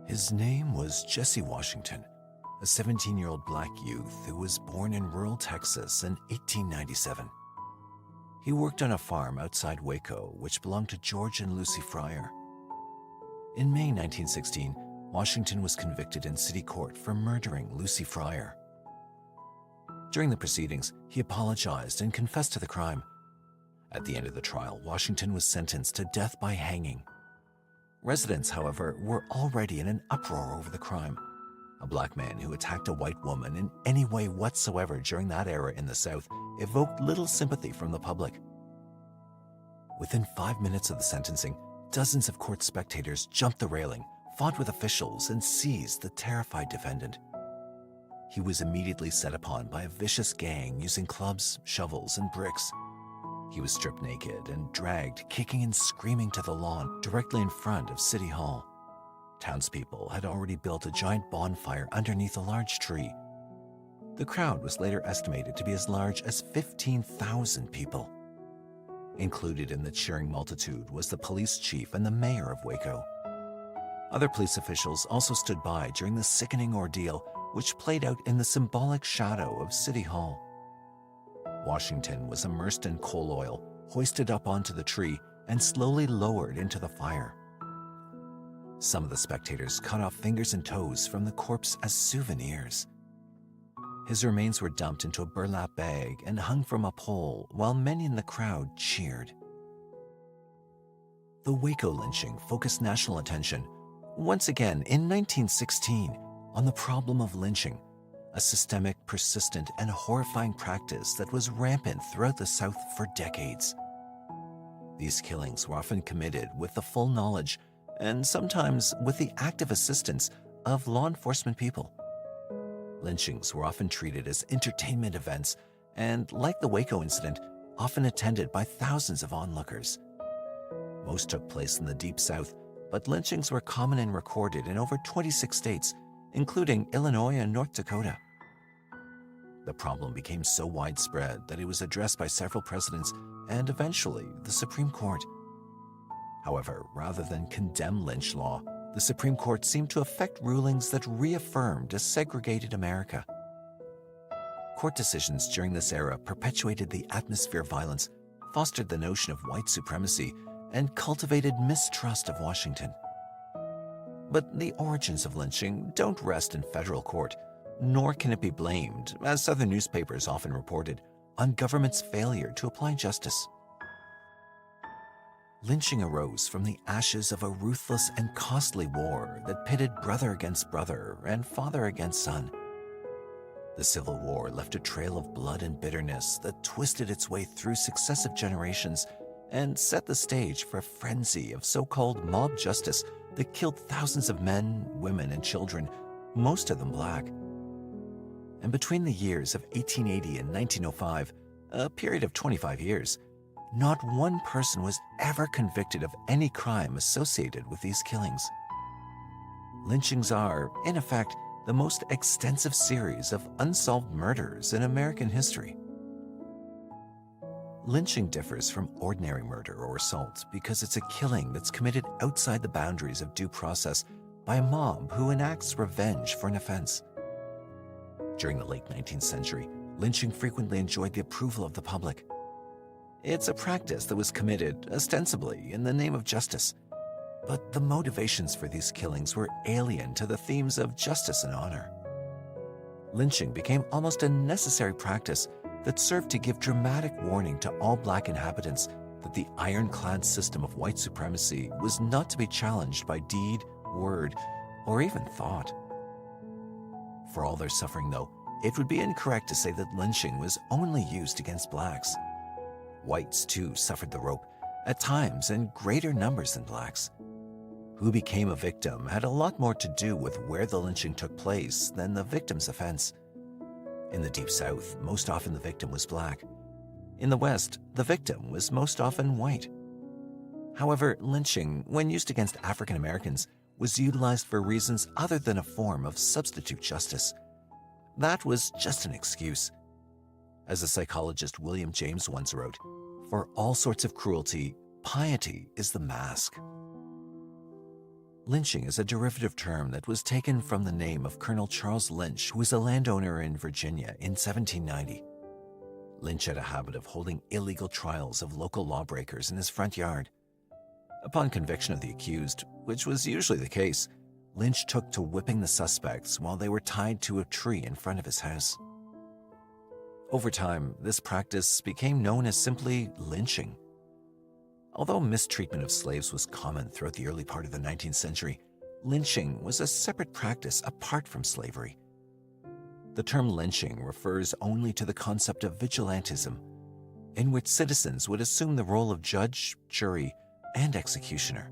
His name was Jesse Washington, a 17-year-old black youth who was born in rural Texas in 1897. He worked on a farm outside Waco, which belonged to George and Lucy Fryer. In May 1916, Washington was convicted in city court for murdering Lucy Fryer. During the proceedings, he apologized and confessed to the crime. At the end of the trial, Washington was sentenced to death by hanging. Residents, however, were already in an uproar over the crime. A black man who attacked a white woman in any way whatsoever during that era in the South evoked little sympathy from the public. Within 5 minutes of the sentencing, dozens of court spectators jumped the railing, fought with officials, and seized the terrified defendant. He was immediately set upon by a vicious gang using clubs, shovels, and bricks. He was stripped naked and dragged, kicking and screaming, to the lawn directly in front of City Hall. Townspeople had already built a giant bonfire underneath a large tree. The crowd was later estimated to be as large as 15,000 people. Included in the cheering multitude was the police chief and the mayor of Waco. Other police officials also stood by during the sickening ordeal, which played out in the symbolic shadow of City Hall. Washington was immersed in coal oil, hoisted up onto the tree, and slowly lowered into the fire. Some of the spectators cut off fingers and toes from the corpse as souvenirs. His remains were dumped into a burlap bag and hung from a pole while many in the crowd cheered. The Waco lynching focused national attention, once again in 1916, on the problem of lynching, a systemic, persistent, and horrifying practice that was rampant throughout the South for decades. These killings were often committed with the full knowledge, and sometimes with the active assistance, of law enforcement people. Lynchings were often treated as entertainment events and, like the Waco incident, often attended by thousands of onlookers. Most took place in the Deep South, but lynchings were common and recorded in over 26 states, including Illinois and North Dakota. The problem became so widespread that it was addressed by several presidents and eventually the Supreme Court. However, rather than condemn lynch law, the Supreme Court seemed to affect rulings that reaffirmed a segregated America. Court decisions during this era perpetuated the atmosphere of violence, fostered the notion of white supremacy, and cultivated mistrust of Washington. But the origins of lynching don't rest in federal court, nor can it be blamed, as Southern newspapers often reported, on government's failure to apply justice. Lynching arose from the ashes of a ruthless and costly war that pitted brother against brother and father against son. The Civil War left a trail of blood and bitterness that twisted its way through successive generations and set the stage for a frenzy of so-called mob justice that killed thousands of men, women, and children, most of them black. And between the years of 1880 and 1905, a period of 25 years, not one person was ever convicted of any crime associated with these killings. Lynchings are, in effect, the most extensive series of unsolved murders in American history. Lynching differs from ordinary murder or assault because it's a killing that's committed outside the boundaries of due process by a mob who enacts revenge for an offense. During the late 19th century, lynching frequently enjoyed the approval of the public. It's a practice that was committed, ostensibly, in the name of justice. But the motivations for these killings were alien to the themes of justice and honor. Lynching became almost a necessary practice that served to give dramatic warning to all black inhabitants that the ironclad system of white supremacy was not to be challenged by deed, word, or even thought. For all their suffering, though, it would be incorrect to say that lynching was only used against blacks. Whites, too, suffered the rope, at times in greater numbers than blacks. Who became a victim had a lot more to do with where the lynching took place than the victim's offense. In the Deep South, most often the victim was black. In the West, the victim was most often white. However, lynching, when used against African Americans, was utilized for reasons other than a form of substitute justice. That was just an excuse. As the psychologist William James once wrote, "For all sorts of cruelty, piety is the mask." Lynching is a derivative term that was taken from the name of Colonel Charles Lynch, who was a landowner in Virginia in 1790. Lynch had a habit of holding illegal trials of local lawbreakers in his front yard. Upon conviction of the accused, which was usually the case, Lynch took to whipping the suspects while they were tied to a tree in front of his house. Over time, this practice became known as simply lynching. Although mistreatment of slaves was common throughout the early part of the 19th century, lynching was a separate practice apart from slavery. The term lynching refers only to the concept of vigilantism, in which citizens would assume the role of judge, jury, and executioner.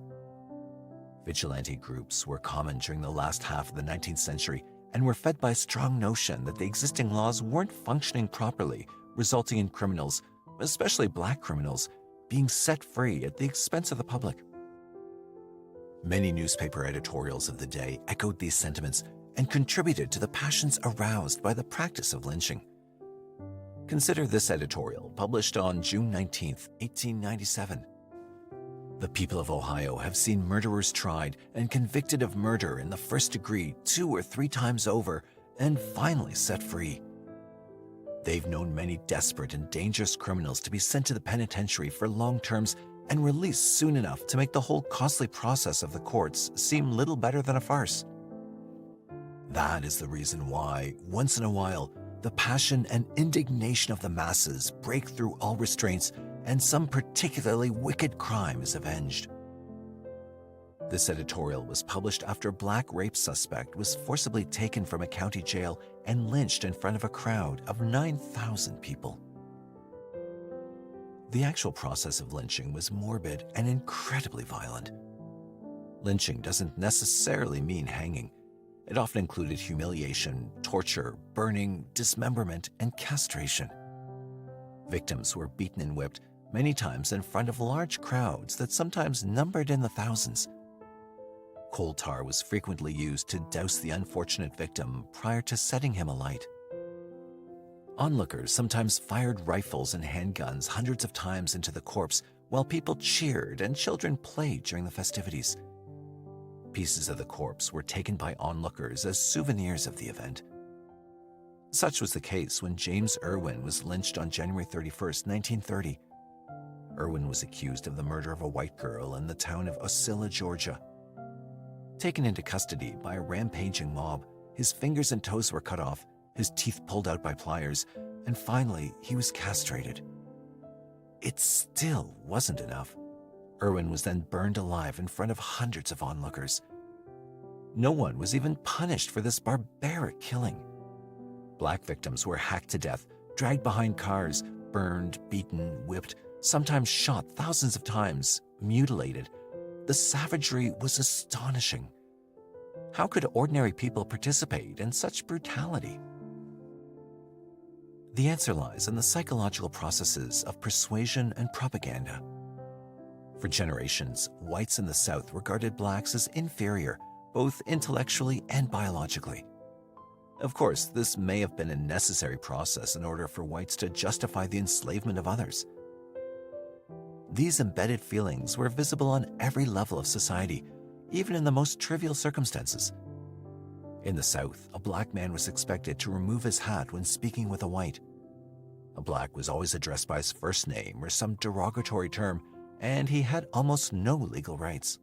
Vigilante groups were common during the last half of the 19th century and were fed by a strong notion that the existing laws weren't functioning properly, resulting in criminals, especially black criminals, being set free at the expense of the public. Many newspaper editorials of the day echoed these sentiments and contributed to the passions aroused by the practice of lynching. Consider this editorial, published on June 19, 1897. The people of Ohio have seen murderers tried and convicted of murder in the first degree 2 or 3 times over and finally set free. They've known many desperate and dangerous criminals to be sent to the penitentiary for long terms and released soon enough to make the whole costly process of the courts seem little better than a farce. That is the reason why, once in a while, the passion and indignation of the masses break through all restraints and some particularly wicked crime is avenged. This editorial was published after a black rape suspect was forcibly taken from a county jail and lynched in front of a crowd of 9,000 people. The actual process of lynching was morbid and incredibly violent. Lynching doesn't necessarily mean hanging. It often included humiliation, torture, burning, dismemberment, and castration. Victims were beaten and whipped, many times in front of large crowds that sometimes numbered in the thousands. Coal tar was frequently used to douse the unfortunate victim prior to setting him alight. Onlookers sometimes fired rifles and handguns hundreds of times into the corpse while people cheered and children played during the festivities. Pieces of the corpse were taken by onlookers as souvenirs of the event. Such was the case when James Irwin was lynched on January 31, 1930. Irwin was accused of the murder of a white girl in the town of Osceola, Georgia. Taken into custody by a rampaging mob, his fingers and toes were cut off, his teeth pulled out by pliers, and finally he was castrated. It still wasn't enough. Irwin was then burned alive in front of hundreds of onlookers. No one was even punished for this barbaric killing. Black victims were hacked to death, dragged behind cars, burned, beaten, whipped, sometimes shot thousands of times, mutilated. The savagery was astonishing. How could ordinary people participate in such brutality? The answer lies in the psychological processes of persuasion and propaganda. For generations, whites in the South regarded blacks as inferior, both intellectually and biologically. Of course, this may have been a necessary process in order for whites to justify the enslavement of others. These embedded feelings were visible on every level of society, even in the most trivial circumstances. In the South, a black man was expected to remove his hat when speaking with a white. A black was always addressed by his first name or some derogatory term, and he had almost no legal rights.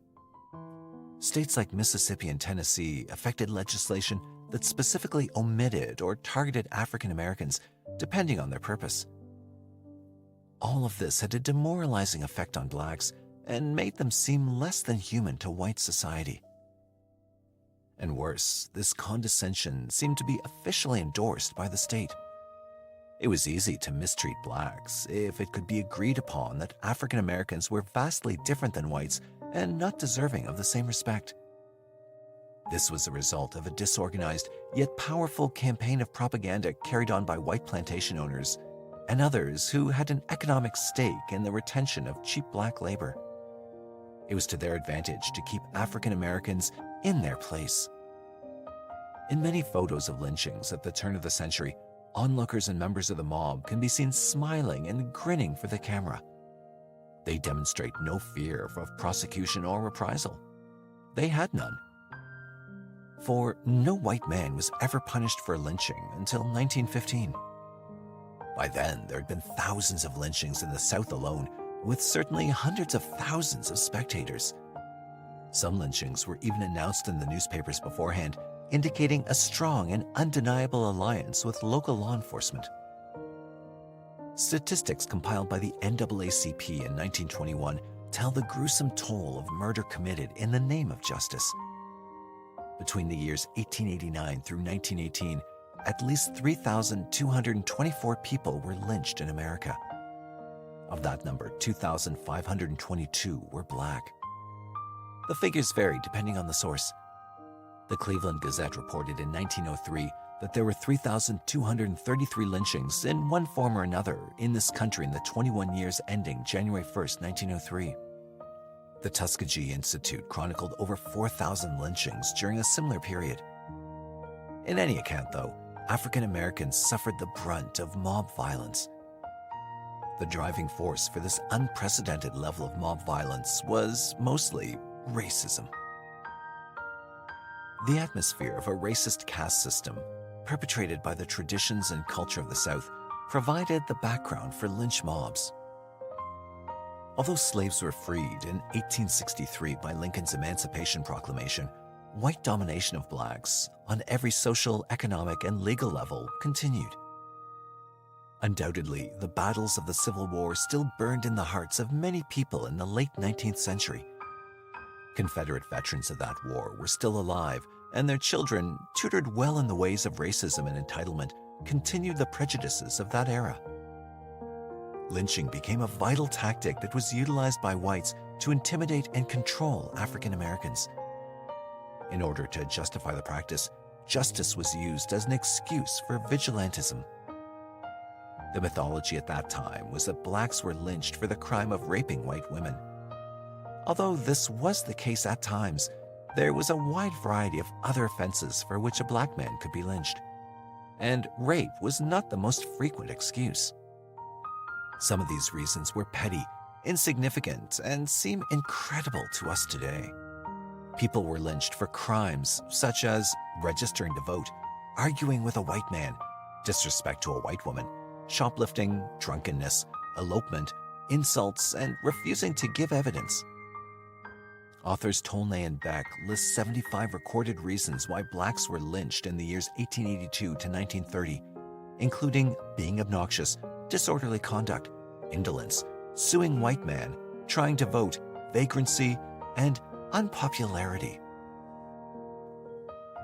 States like Mississippi and Tennessee affected legislation that specifically omitted or targeted African Americans, depending on their purpose. All of this had a demoralizing effect on blacks and made them seem less than human to white society. And worse, this condescension seemed to be officially endorsed by the state. It was easy to mistreat blacks if it could be agreed upon that African Americans were vastly different than whites and not deserving of the same respect. This was the result of a disorganized yet powerful campaign of propaganda carried on by white plantation owners and others who had an economic stake in the retention of cheap black labor. It was to their advantage to keep African Americans in their place. In many photos of lynchings at the turn of the century, onlookers and members of the mob can be seen smiling and grinning for the camera. They demonstrate no fear of prosecution or reprisal. they had none. For no white man was ever punished for lynching until 1915. By then, there had been thousands of lynchings in the South alone, with certainly hundreds of thousands of spectators. Some lynchings were even announced in the newspapers beforehand, indicating a strong and undeniable alliance with local law enforcement. Statistics compiled by the NAACP in 1921 tell the gruesome toll of murder committed in the name of justice. Between the years 1889 through 1918, at least 3,224 people were lynched in America. Of that number, 2,522 were black. The figures vary depending on the source. The Cleveland Gazette reported in 1903 that there were 3,233 lynchings in one form or another in this country in the 21 years ending January 1st, 1903. The Tuskegee Institute chronicled over 4,000 lynchings during a similar period. In any account, though, African Americans suffered the brunt of mob violence. The driving force for this unprecedented level of mob violence was mostly racism. The atmosphere of a racist caste system, perpetrated by the traditions and culture of the South, provided the background for lynch mobs. Although slaves were freed in 1863 by Lincoln's Emancipation Proclamation, white domination of blacks on every social, economic, and legal level continued. Undoubtedly, the battles of the Civil War still burned in the hearts of many people in the late 19th century. Confederate veterans of that war were still alive, and their children, tutored well in the ways of racism and entitlement, continued the prejudices of that era. Lynching became a vital tactic that was utilized by whites to intimidate and control African Americans. In order to justify the practice, justice was used as an excuse for vigilantism. The mythology at that time was that blacks were lynched for the crime of raping white women. Although this was the case at times, there was a wide variety of other offenses for which a black man could be lynched, and rape was not the most frequent excuse. Some of these reasons were petty, insignificant, and seem incredible to us today. People were lynched for crimes such as registering to vote, arguing with a white man, disrespect to a white woman, shoplifting, drunkenness, elopement, insults, and refusing to give evidence. Authors Tolnay and Beck list 75 recorded reasons why blacks were lynched in the years 1882 to 1930, including being obnoxious, disorderly conduct, indolence, suing white man, trying to vote, vagrancy, and unpopularity.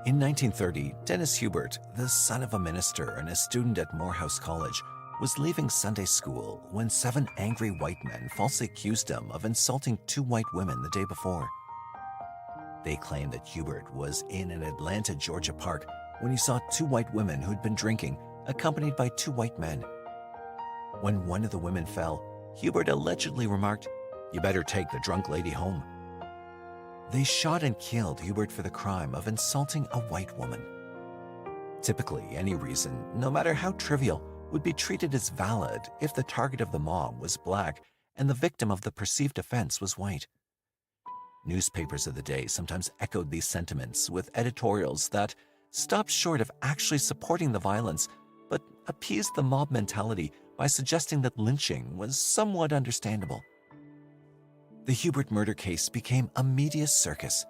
In 1930, Dennis Hubert, the son of a minister and a student at Morehouse College, was leaving Sunday school when 7 angry white men falsely accused him of insulting 2 white women the day before. They claimed that Hubert was in an Atlanta, Georgia park when he saw 2 white women who'd been drinking, accompanied by 2 white men. When one of the women fell, Hubert allegedly remarked, "You better take the drunk lady home." They shot and killed Hubert for the crime of insulting a white woman. Typically, any reason, no matter how trivial, would be treated as valid if the target of the mob was black and the victim of the perceived offense was white. Newspapers of the day sometimes echoed these sentiments with editorials that stopped short of actually supporting the violence, but appeased the mob mentality by suggesting that lynching was somewhat understandable. The Hubert murder case became a media circus.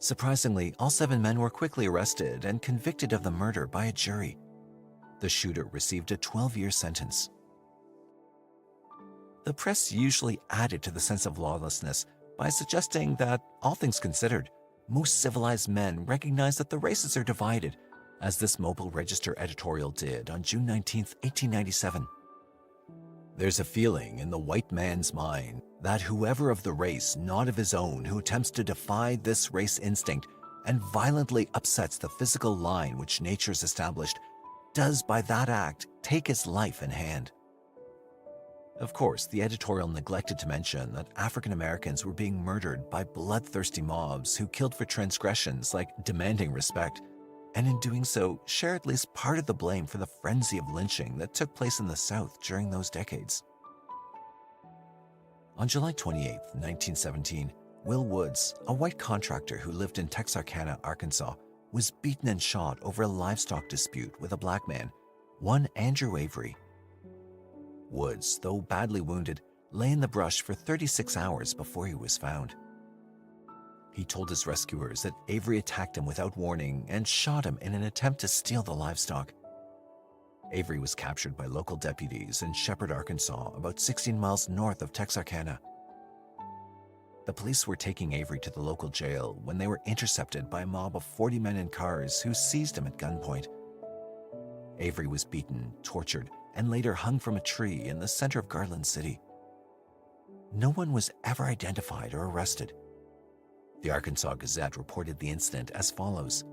Surprisingly, all 7 men were quickly arrested and convicted of the murder by a jury. The shooter received a 12-year sentence. The press usually added to the sense of lawlessness by suggesting that, all things considered, most civilized men recognize that the races are divided, as this Mobile Register editorial did on June 19, 1897. There's a feeling in the white man's mind that whoever of the race not of his own who attempts to defy this race instinct and violently upsets the physical line which nature's established does by that act take his life in hand. Of course, the editorial neglected to mention that African Americans were being murdered by bloodthirsty mobs who killed for transgressions like demanding respect, and in doing so, share at least part of the blame for the frenzy of lynching that took place in the South during those decades. On July 28, 1917, Will Woods, a white contractor who lived in Texarkana, Arkansas, was beaten and shot over a livestock dispute with a black man, one Andrew Avery. Woods, though badly wounded, lay in the brush for 36 hours before he was found. He told his rescuers that Avery attacked him without warning and shot him in an attempt to steal the livestock. Avery was captured by local deputies in Shepherd, Arkansas, about 16 miles north of Texarkana. The police were taking Avery to the local jail when they were intercepted by a mob of 40 men in cars who seized him at gunpoint. Avery was beaten, tortured, and later hung from a tree in the center of Garland City. No one was ever identified or arrested. The Arkansas Gazette reported the incident as follows: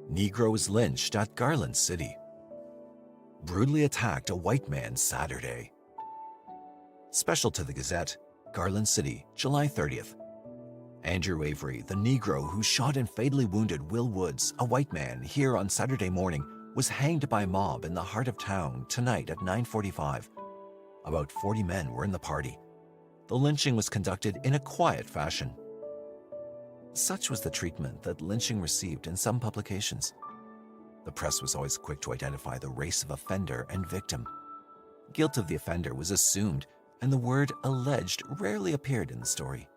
Negroes lynched at Garland City. Brutally attacked a white man Saturday. Special to the Gazette, Garland City, July 30th. Andrew Avery, the Negro who shot and fatally wounded Will Woods, a white man, here on Saturday morning, was hanged by a mob in the heart of town tonight at 9:45. About 40 men were in the party. The lynching was conducted in a quiet fashion. Such was the treatment that lynching received in some publications. The press was always quick to identify the race of offender and victim. Guilt of the offender was assumed, and the word alleged rarely appeared in the story.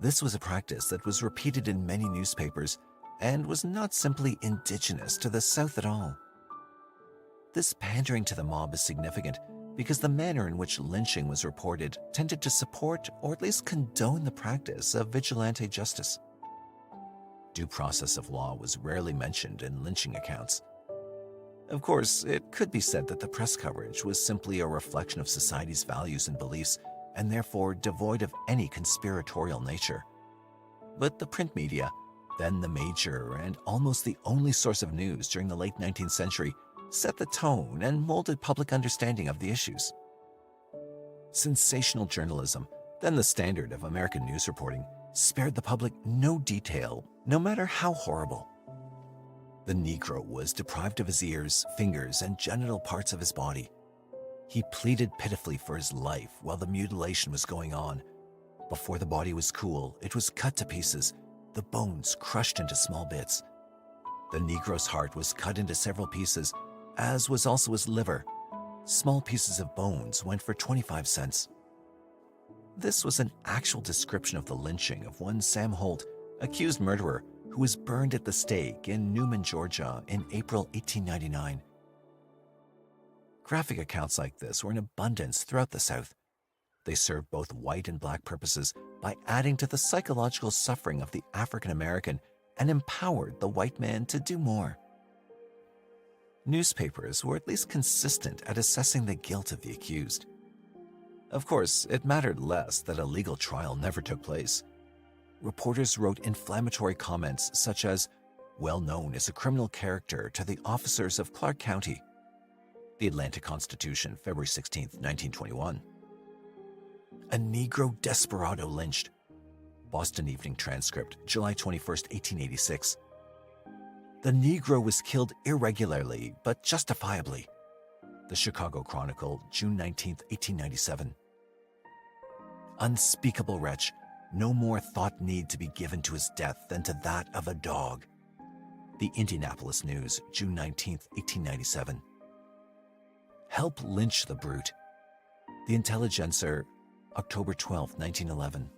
This was a practice that was repeated in many newspapers and was not simply indigenous to the South at all. This pandering to the mob is significant because the manner in which lynching was reported tended to support or at least condone the practice of vigilante justice. Due process of law was rarely mentioned in lynching accounts. Of course, it could be said that the press coverage was simply a reflection of society's values and beliefs, and therefore devoid of any conspiratorial nature. But the print media, then the major and almost the only source of news during the late 19th century, set the tone and molded public understanding of the issues. Sensational journalism, then the standard of American news reporting, spared the public no detail, no matter how horrible. The Negro was deprived of his ears, fingers, and genital parts of his body. He pleaded pitifully for his life while the mutilation was going on. Before the body was cool, it was cut to pieces, the bones crushed into small bits. The Negro's heart was cut into several pieces, as was also his liver. Small pieces of bones went for 25 cents. This was an actual description of the lynching of one Sam Holt, accused murderer, who was burned at the stake in Newman, Georgia in April 1899. Graphic accounts like this were in abundance throughout the South. They served both white and black purposes by adding to the psychological suffering of the African American and empowered the white man to do more. Newspapers were at least consistent at assessing the guilt of the accused. Of course, it mattered less that a legal trial never took place. Reporters wrote inflammatory comments such as, "well known as a criminal character to the officers of Clark County." The Atlanta Constitution, February 16, 1921. A Negro desperado lynched. Boston Evening Transcript, July 21, 1886. The Negro was killed irregularly, but justifiably. The Chicago Chronicle, June 19, 1897. Unspeakable wretch, no more thought need to be given to his death than to that of a dog. The Indianapolis News, June 19, 1897. Help lynch the brute. The Intelligencer, October 12, 1911.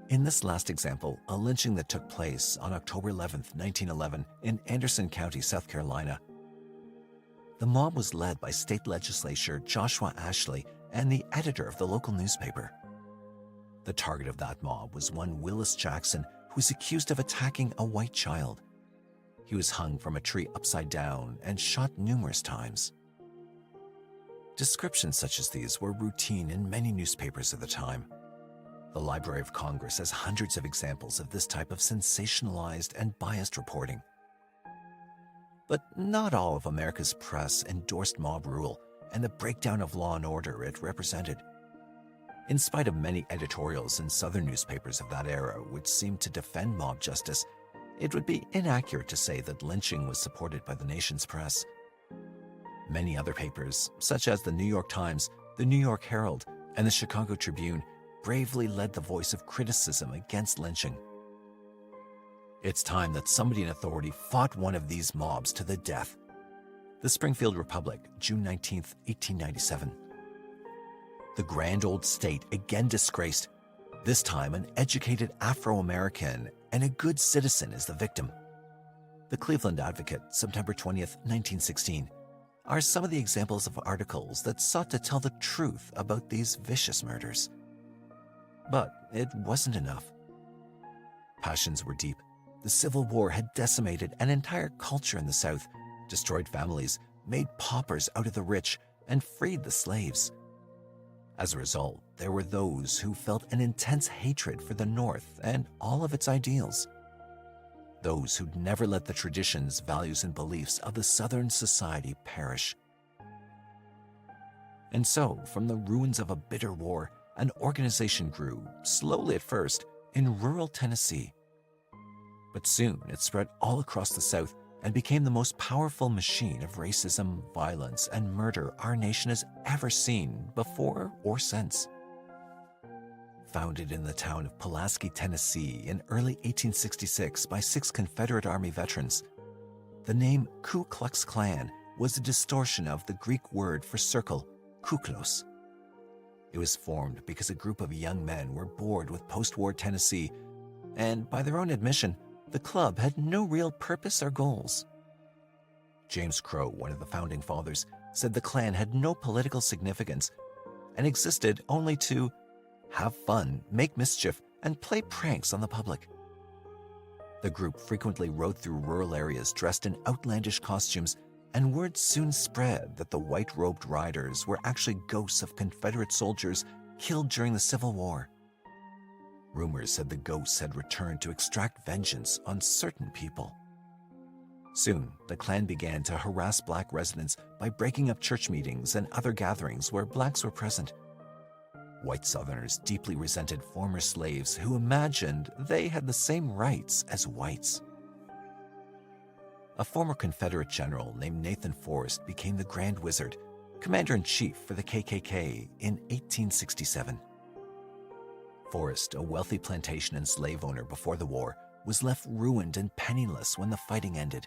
In this last example, a lynching that took place on October 11, 1911 in Anderson County, South Carolina. The mob was led by state legislator Joshua Ashley and the editor of the local newspaper. The target of that mob was one Willis Jackson, who was accused of attacking a white child. He was hung from a tree upside down and shot numerous times. Descriptions such as these were routine in many newspapers at the time. The Library of Congress has hundreds of examples of this type of sensationalized and biased reporting. But not all of America's press endorsed mob rule and the breakdown of law and order it represented. In spite of many editorials in Southern newspapers of that era which seemed to defend mob justice, it would be inaccurate to say that lynching was supported by the nation's press. Many other papers, such as the New York Times, the New York Herald, and the Chicago Tribune, bravely led the voice of criticism against lynching. It's time that somebody in authority fought one of these mobs to the death. The Springfield Republic, June 19, 1897. The grand old state again disgraced. This time, an educated Afro-American and a good citizen is the victim. The Cleveland Advocate, September 20th, 1916, are some of the examples of articles that sought to tell the truth about these vicious murders. But it wasn't enough. Passions were deep. The Civil War had decimated an entire culture in the South, destroyed families, made paupers out of the rich, and freed the slaves. As a result, there were those who felt an intense hatred for the North and all of its ideals. Those who'd never let the traditions, values, and beliefs of the Southern society perish. And so, from the ruins of a bitter war, an organization grew, slowly at first, in rural Tennessee. But soon it spread all across the South and became the most powerful machine of racism, violence, and murder our nation has ever seen before or since. Founded in the town of Pulaski, Tennessee in early 1866 by 6 Confederate Army veterans, the name Ku Klux Klan was a distortion of the Greek word for circle, kuklos. It was formed because a group of young men were bored with post-war Tennessee, and by their own admission, the club had no real purpose or goals. James Crow, one of the founding fathers, said the Klan had no political significance and existed only to have fun, make mischief, and play pranks on the public. The group frequently rode through rural areas dressed in outlandish costumes, and word soon spread that the white-robed riders were actually ghosts of Confederate soldiers killed during the Civil War. Rumors said the ghosts had returned to extract vengeance on certain people. Soon, the Klan began to harass black residents by breaking up church meetings and other gatherings where blacks were present. White Southerners deeply resented former slaves who imagined they had the same rights as whites. A former Confederate general named Nathan Forrest became the Grand Wizard, commander-in-chief for the KKK in 1867. Forrest, a wealthy plantation and slave owner before the war, was left ruined and penniless when the fighting ended.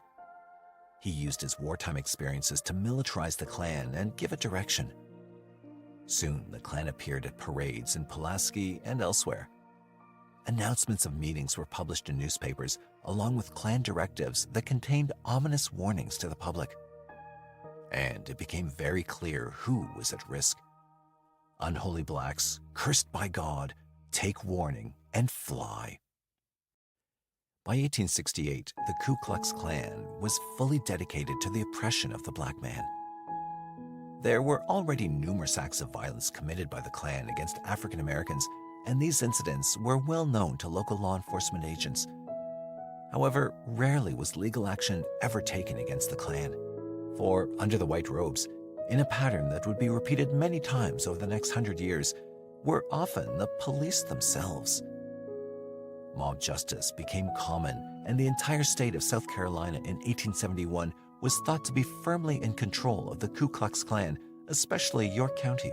He used his wartime experiences to militarize the Klan and give it direction. Soon, the Klan appeared at parades in Pulaski and elsewhere. Announcements of meetings were published in newspapers, along with Klan directives that contained ominous warnings to the public. And it became very clear who was at risk. Unholy blacks, cursed by God, take warning and fly. By 1868, the Ku Klux Klan was fully dedicated to the oppression of the black man. There were already numerous acts of violence committed by the Klan against African Americans, and these incidents were well known to local law enforcement agents. However, rarely was legal action ever taken against the Klan, for under the white robes, in a pattern that would be repeated many times over the next 100 years, were often the police themselves. Mob justice became common, and the entire state of South Carolina in 1871 was thought to be firmly in control of the Ku Klux Klan, especially York County.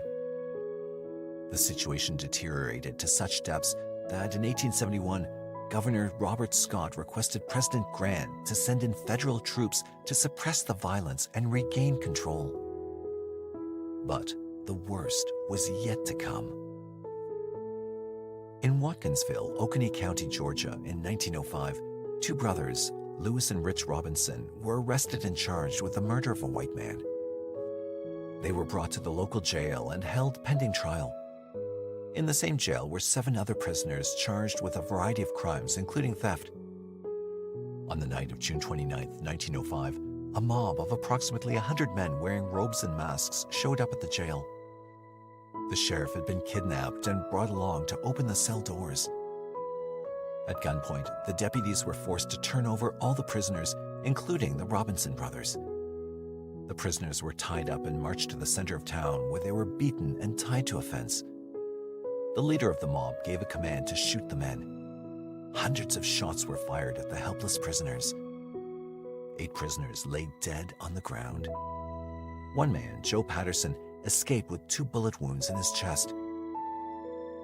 The situation deteriorated to such depths that in 1871, Governor Robert Scott requested President Grant to send in federal troops to suppress the violence and regain control. But the worst was yet to come. In Watkinsville, Oconee County, Georgia, in 1905, 2 brothers, Lewis and Rich Robinson, were arrested and charged with the murder of a white man. They were brought to the local jail and held pending trial. In the same jail were 7 other prisoners charged with a variety of crimes, including theft. On the night of June 29, 1905, a mob of approximately 100 men wearing robes and masks showed up at the jail. The sheriff had been kidnapped and brought along to open the cell doors. At gunpoint, the deputies were forced to turn over all the prisoners, including the Robinson brothers. The prisoners were tied up and marched to the center of town, where they were beaten and tied to a fence. The leader of the mob gave a command to shoot the men. Hundreds of shots were fired at the helpless prisoners. 8 prisoners lay dead on the ground. One man, Joe Patterson, escaped with 2 bullet wounds in his chest.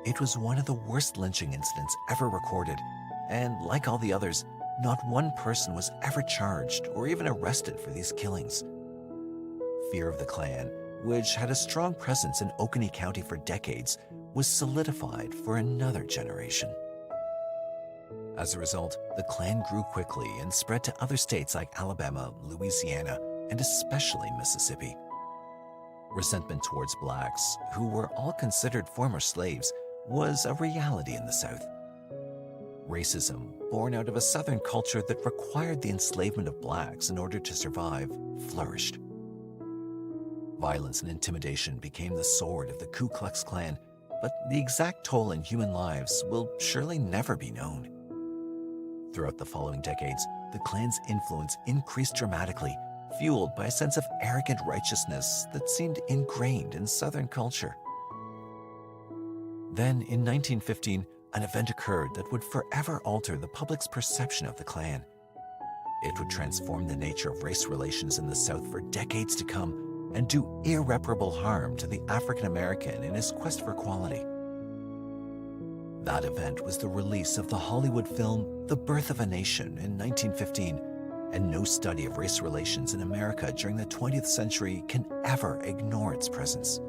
It was one of the worst lynching incidents ever recorded, and like all the others, not one person was ever charged or even arrested for these killings. Fear of the Klan, which had a strong presence in Oconee County for decades, was solidified for another generation. As a result, the Klan grew quickly and spread to other states like Alabama, Louisiana, and especially Mississippi. Resentment towards blacks, who were all considered former slaves, was a reality in the South. Racism, born out of a Southern culture that required the enslavement of blacks in order to survive, flourished. Violence and intimidation became the sword of the Ku Klux Klan, but the exact toll in human lives will surely never be known. Throughout the following decades, the Klan's influence increased dramatically, fueled by a sense of arrogant righteousness that seemed ingrained in Southern culture. Then, in 1915, an event occurred that would forever alter the public's perception of the Klan. It would transform the nature of race relations in the South for decades to come and do irreparable harm to the African American in his quest for equality. That event was the release of the Hollywood film The Birth of a Nation in 1915, and no study of race relations in America during the 20th century can ever ignore its presence.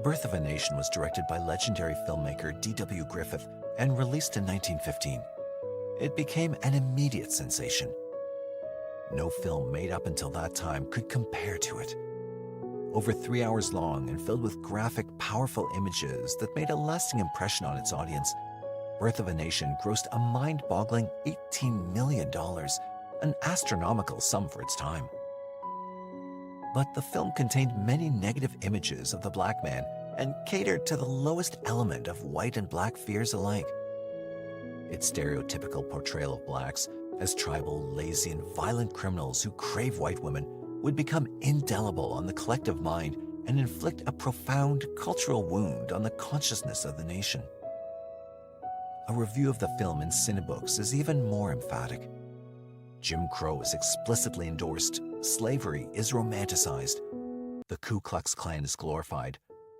Birth of a Nation was directed by legendary filmmaker D.W. Griffith and released in 1915. It became an immediate sensation. No film made up until that time could compare to it. Over 3 hours long and filled with graphic, powerful images that made a lasting impression on its audience, Birth of a Nation grossed a mind-boggling $18 million, an astronomical sum for its time. But the film contained many negative images of the black man and catered to the lowest element of white and black fears alike. Its stereotypical portrayal of blacks as tribal, lazy, and violent criminals who crave white women would become indelible on the collective mind and inflict a profound cultural wound on the consciousness of the nation. A review of the film in Cinebooks is even more emphatic. Jim Crow is explicitly endorsed, slavery is romanticized, the Ku Klux Klan is glorified,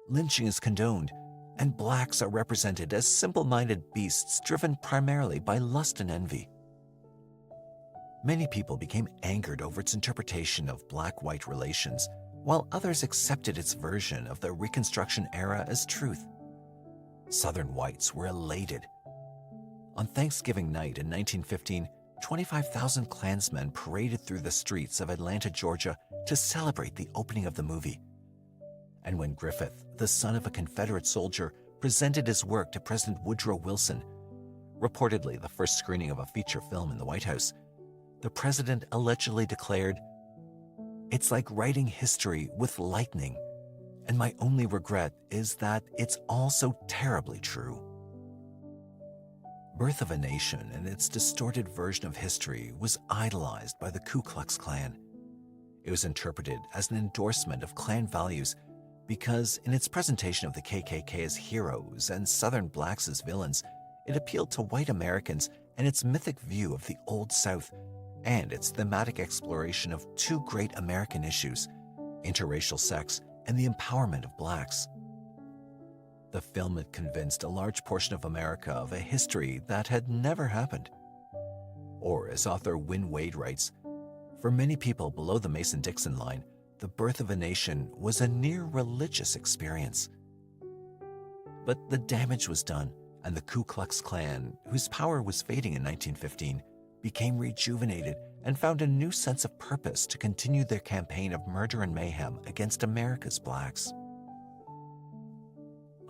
lynching is condoned, and blacks are represented as simple-minded beasts driven primarily by lust and envy. Many people became angered over its interpretation of black-white relations, while others accepted its version of the Reconstruction era as truth. Southern whites were elated. On Thanksgiving night in 1915, 25,000 Klansmen paraded through the streets of Atlanta, Georgia, to celebrate the opening of the movie. And when Griffith, the son of a Confederate soldier, presented his work to President Woodrow Wilson, reportedly the first screening of a feature film in the White House, the president allegedly declared, "It's like writing history with lightning, and my only regret is that it's all so terribly true." Birth of a Nation and its distorted version of history was idolized by the Ku Klux Klan. It was interpreted as an endorsement of Klan values because in its presentation of the KKK as heroes and Southern blacks as villains, it appealed to white Americans and its mythic view of the Old South and its thematic exploration of two great American issues, interracial sex and the empowerment of blacks. The film had convinced a large portion of America of a history that had never happened. Or, as author Wynne Wade writes, for many people below the Mason-Dixon line, the Birth of a Nation was a near-religious experience. But the damage was done, and the Ku Klux Klan, whose power was fading in 1915, became rejuvenated and found a new sense of purpose to continue their campaign of murder and mayhem against America's blacks.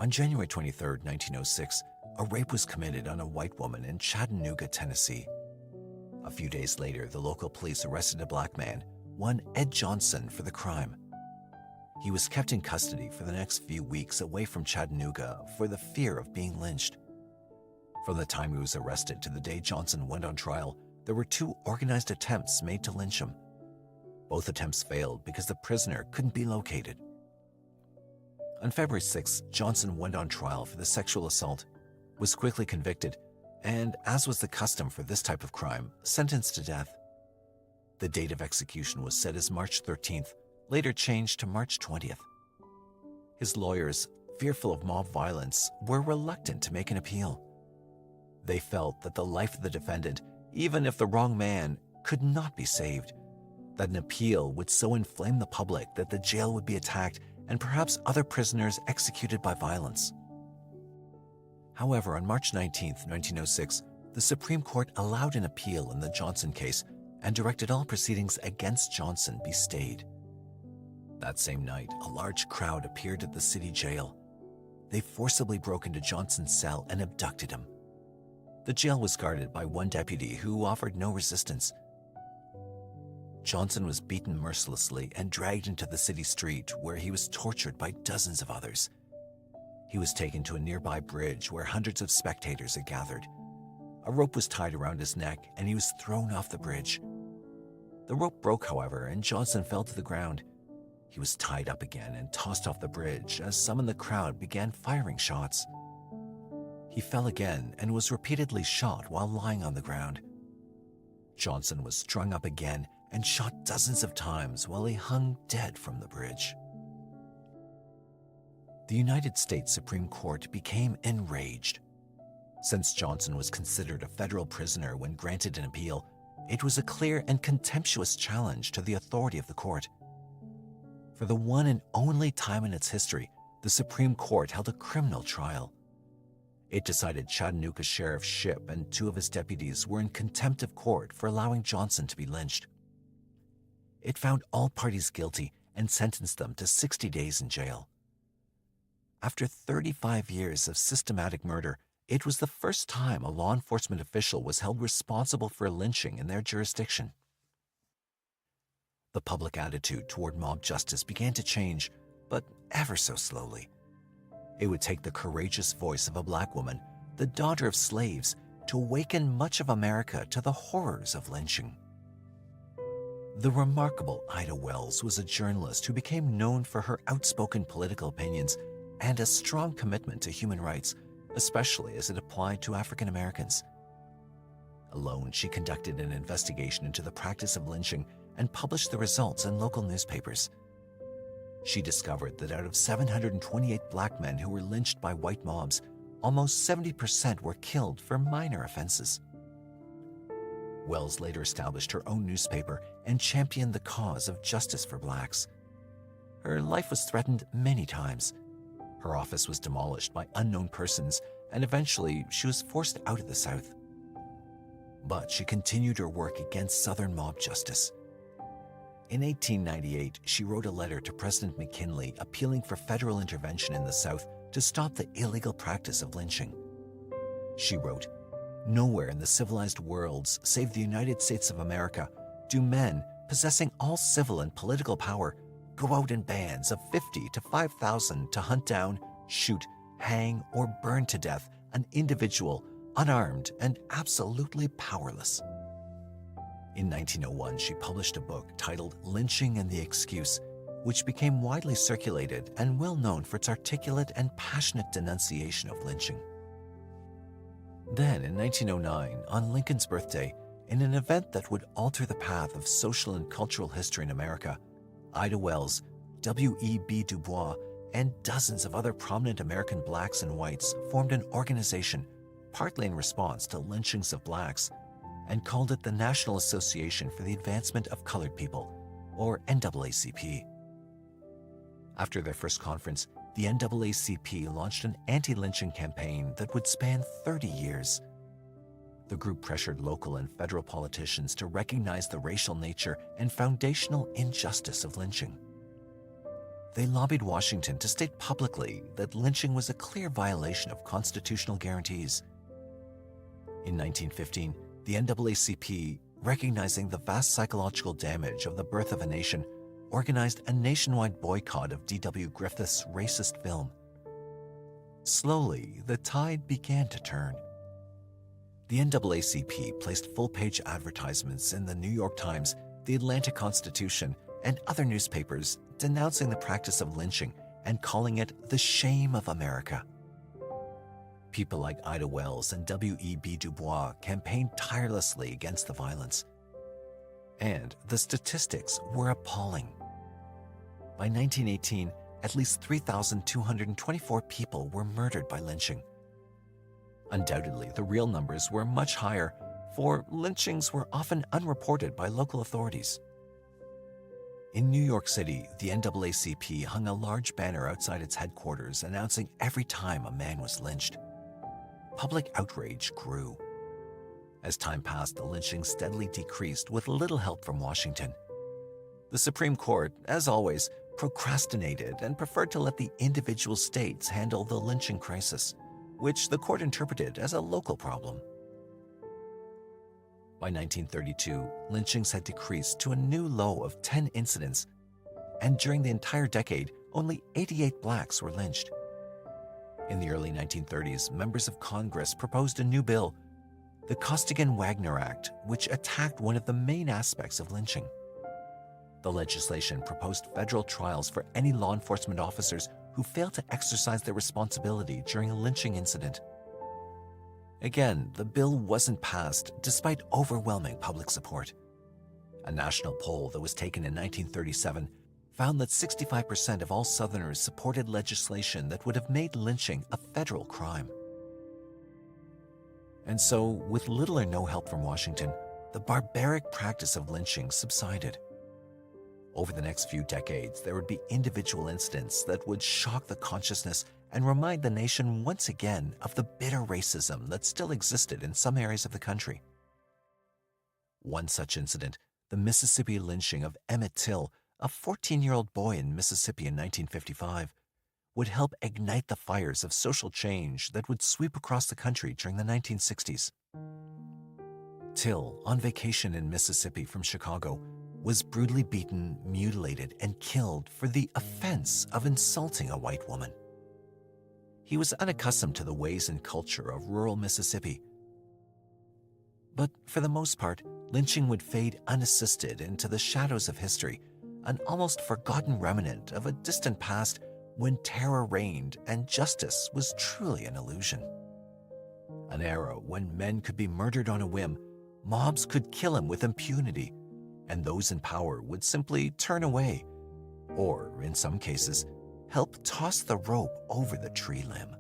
On January 23, 1906, a rape was committed on a white woman in Chattanooga, Tennessee. A few days later, the local police arrested a black man, one Ed Johnson, for the crime. He was kept in custody for the next few weeks away from Chattanooga for the fear of being lynched. From the time he was arrested to the day Johnson went on trial, there were 2 organized attempts made to lynch him. Both attempts failed because the prisoner couldn't be located. On February 6, Johnson went on trial for the sexual assault, was quickly convicted, and, as was the custom for this type of crime, sentenced to death. The date of execution was set as March 13th, later changed to March 20th. His lawyers, fearful of mob violence, were reluctant to make an appeal. They felt that the life of the defendant, even if the wrong man, could not be saved, that an appeal would so inflame the public that the jail would be attacked and perhaps other prisoners executed by violence. However, on March 19, 1906, the Supreme Court allowed an appeal in the Johnson case and directed all proceedings against Johnson be stayed. That same night, a large crowd appeared at the city jail. They forcibly broke into Johnson's cell and abducted him. The jail was guarded by one deputy who offered no resistance. Johnson was beaten mercilessly and dragged into the city street, where he was tortured by dozens of others. He was taken to a nearby bridge where hundreds of spectators had gathered. A rope was tied around his neck and he was thrown off the bridge. The rope broke, however, and Johnson fell to the ground. He was tied up again and tossed off the bridge as some in the crowd began firing shots. He fell again and was repeatedly shot while lying on the ground. Johnson was strung up again and shot dozens of times while he hung dead from the bridge. The United States Supreme Court became enraged. Since Johnson was considered a federal prisoner when granted an appeal, it was a clear and contemptuous challenge to the authority of the court. For the one and only time in its history, the Supreme Court held a criminal trial. It decided Chattanooga Sheriff Shipp and two of his deputies were in contempt of court for allowing Johnson to be lynched. It found all parties guilty and sentenced them to 60 days in jail. After 35 years of systematic murder, it was the first time a law enforcement official was held responsible for a lynching in their jurisdiction. The public attitude toward mob justice began to change, but ever so slowly. It would take the courageous voice of a black woman, the daughter of slaves, to awaken much of America to the horrors of lynching. The remarkable Ida Wells was a journalist who became known for her outspoken political opinions and a strong commitment to human rights, especially as it applied to African Americans. Alone, she conducted an investigation into the practice of lynching and published the results in local newspapers. She discovered that out of 728 black men who were lynched by white mobs, almost 70% were killed for minor offenses. Wells later established her own newspaper and championed the cause of justice for blacks. Her life was threatened many times. Her office was demolished by unknown persons, and eventually she was forced out of the South. But she continued her work against Southern mob justice. In 1898, she wrote a letter to President McKinley appealing for federal intervention in the South to stop the illegal practice of lynching. She wrote, "Nowhere in the civilized worlds, save the United States of America, do men possessing all civil and political power go out in bands of 50 to 5,000 to hunt down, shoot, hang, or burn to death an individual, unarmed and absolutely powerless." In 1901, she published a book titled Lynching and the Excuse, which became widely circulated and well known for its articulate and passionate denunciation of lynching. Then, in 1909, on Lincoln's birthday, in an event that would alter the path of social and cultural history in America, Ida Wells, W.E.B. Du Bois, and dozens of other prominent American blacks and whites formed an organization, partly in response to lynchings of blacks, and called it the National Association for the Advancement of Colored People, or NAACP. After their first conference, the NAACP launched an anti-lynching campaign that would span 30 years. The group pressured local and federal politicians to recognize the racial nature and foundational injustice of lynching. They lobbied Washington to state publicly that lynching was a clear violation of constitutional guarantees. In 1915, the NAACP, recognizing the vast psychological damage of the birth of a nation, organized a nationwide boycott of D.W. Griffith's racist film. Slowly, the tide began to turn. The NAACP placed full-page advertisements in the New York Times, the Atlanta Constitution, and other newspapers denouncing the practice of lynching and calling it the shame of America. People like Ida Wells and W.E.B. Du Bois campaigned tirelessly against the violence. And the statistics were appalling. By 1918, at least 3,224 people were murdered by lynching. Undoubtedly, the real numbers were much higher, for lynchings were often unreported by local authorities. In New York City, the NAACP hung a large banner outside its headquarters announcing every time a man was lynched. Public outrage grew. As time passed, the lynchings steadily decreased with little help from Washington. The Supreme Court, as always, procrastinated and preferred to let the individual states handle the lynching crisis, which the court interpreted as a local problem. By 1932, lynchings had decreased to a new low of 10 incidents, and during the entire decade, only 88 blacks were lynched. In the early 1930s, members of Congress proposed a new bill, the Costigan-Wagner Act, which attacked one of the main aspects of lynching. The legislation proposed federal trials for any law enforcement officers who failed to exercise their responsibility during a lynching incident. Again, the bill wasn't passed despite overwhelming public support. A national poll that was taken in 1937 found that 65% of all Southerners supported legislation that would have made lynching a federal crime. And so, with little or no help from Washington, the barbaric practice of lynching subsided. Over the next few decades, there would be individual incidents that would shock the consciousness and remind the nation once again of the bitter racism that still existed in some areas of the country. One such incident, the Mississippi lynching of Emmett Till, a 14-year-old boy in Mississippi in 1955, would help ignite the fires of social change that would sweep across the country during the 1960s. Till, on vacation in Mississippi from Chicago, was brutally beaten, mutilated, and killed for the offense of insulting a white woman. He was unaccustomed to the ways and culture of rural Mississippi. But for the most part, lynching would fade unassisted into the shadows of history, an almost forgotten remnant of a distant past when terror reigned and justice was truly an illusion. An era when men could be murdered on a whim, mobs could kill him with impunity, and those in power would simply turn away, or, in some cases, help toss the rope over the tree limb.